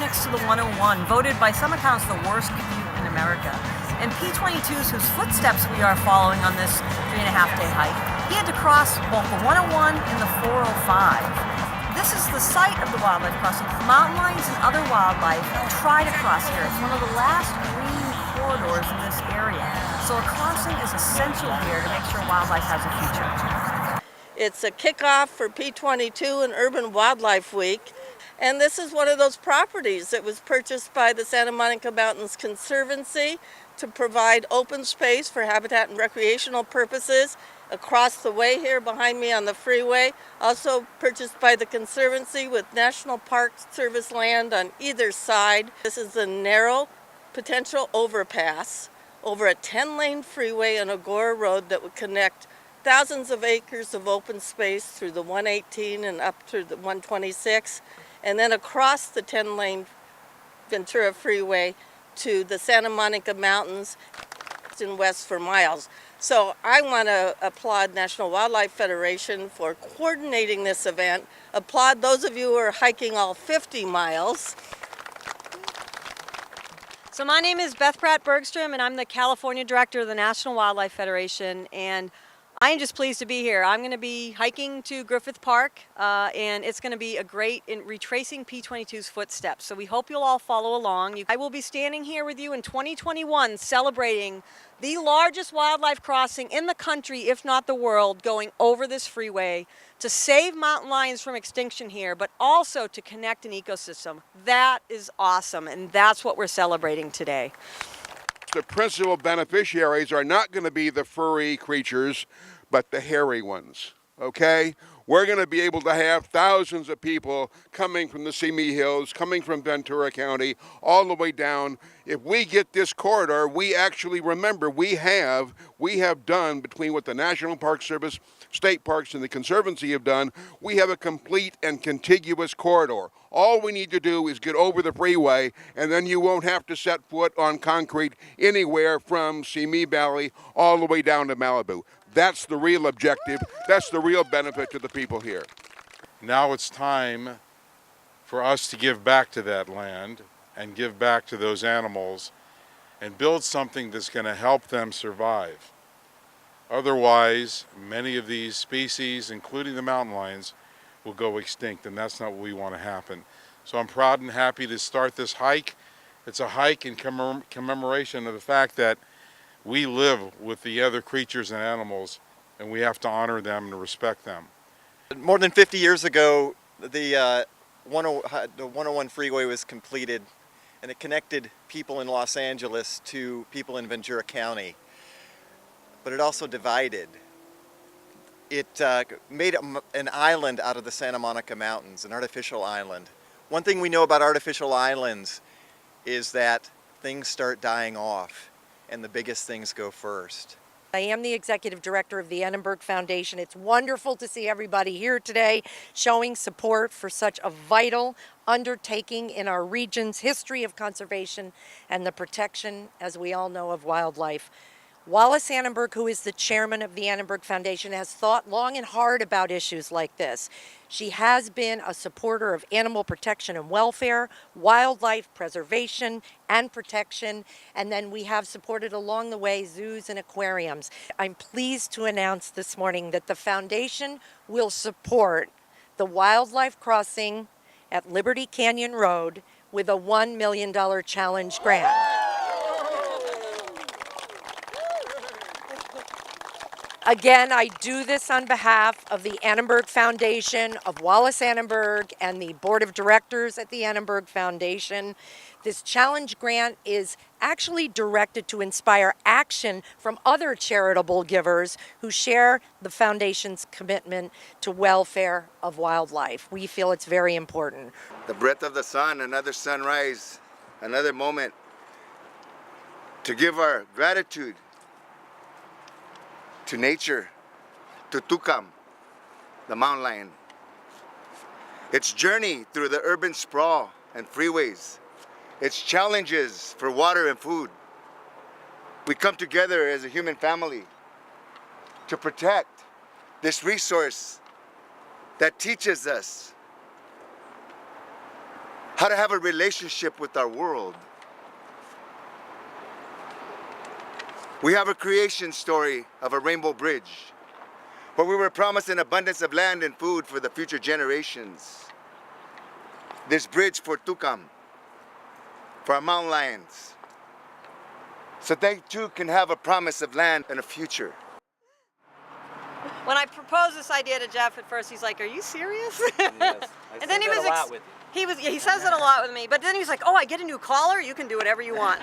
next to the 101, voted by some accounts the worst commute in America. And P-22s, whose footsteps we are following on this 3.5-day hike, he had to cross both the 101 and the 405. This is the site of the wildlife crossing. Mountain lions and other wildlife try to cross here. It's one of the last green corridors in this area. So a crossing is essential here to make sure wildlife has a future. It's a kickoff for P-22 and Urban Wildlife Week. And this is one of those properties that was purchased by the Santa Monica Mountains Conservancy to provide open space for habitat and recreational purposes across the way here behind me on the freeway. Also purchased by the Conservancy with National Park Service land on either side. This is a narrow potential overpass over a 10-lane freeway on Agora Road that would connect thousands of acres of open space through the 118 and up through the 126, and then across the 10-lane Ventura Freeway to the Santa Monica Mountains and west for miles. So I want to applaud National Wildlife Federation for coordinating this event. Applaud those of you who are hiking all 50 miles. So my name is Beth Pratt-Bergstrom, and I'm the California Director of the National Wildlife Federation, and I am just pleased to be here. I'm going to be hiking to Griffith Park, and it's going to be a great in retracing P-22's footsteps. So we hope you'll all follow along. I will be standing here with you in 2021 celebrating the largest wildlife crossing in the country, if not the world, going over this freeway to save mountain lions from extinction here, but also to connect an ecosystem. That is awesome, and that's what we're celebrating today. The principal beneficiaries are not going to be the furry creatures, but the hairy ones, okay? We're going to be able to have thousands of people coming from the Simi Hills, coming from Ventura County, all the way down. If we get this corridor, we actually remember we have done, between what the National Park Service, state parks, and the Conservancy have done, we have a complete and contiguous corridor. All we need to do is get over the freeway, and then you won't have to set foot on concrete anywhere from Simi Valley all the way down to Malibu. That's the real objective. That's the real benefit to the people here. Now it's time for us to give back to that land and give back to those animals and build something that's going to help them survive. Otherwise, many of these species, including the mountain lions, will go extinct, and that's not what we want to happen. So I'm proud and happy to start this hike. It's a hike in commemoration of the fact that we live with the other creatures and animals, and we have to honor them and respect them. More than 50 years ago, the 101 freeway was completed, and it connected people in Los Angeles to people in Ventura County. But it also divided. It made an island out of the Santa Monica Mountains, an artificial island. One thing we know about artificial islands is that things start dying off, and the biggest things go first. I am the executive director of the Annenberg Foundation. It's wonderful to see everybody here today showing support for such a vital undertaking in our region's history of conservation and the protection, as we all know, of wildlife. Wallace Annenberg, who is the chairman of the Annenberg Foundation, has thought long and hard about issues like this. She has been a supporter of animal protection and welfare, wildlife preservation and protection, and then we have supported along the way zoos and aquariums. I'm pleased to announce this morning that the foundation will support the wildlife crossing at Liberty Canyon Road with a $1 million challenge grant. Again, I do this on behalf of the Annenberg Foundation, of Wallace Annenberg, and the Board of Directors at the Annenberg Foundation. This challenge grant is actually directed to inspire action from other charitable givers who share the Foundation's commitment to welfare of wildlife. We feel it's very important. The breath of the sun, another sunrise, another moment to give our gratitude to nature, to Tukam, the mountain lion. Its journey through the urban sprawl and freeways, its challenges for water and food. We come together as a human family to protect this resource that teaches us how to have a relationship with our world. We have a creation story of a rainbow bridge, where we were promised an abundance of land and food for the future generations. This bridge for Tukam, for our mountain lions, so they too can have a promise of land and a future. When I proposed this idea to Jeff at first, he's like, "Are you serious?" Yes. And then he was he says it a lot with me, but then he's like, "Oh, I get a new collar. You can do whatever you want."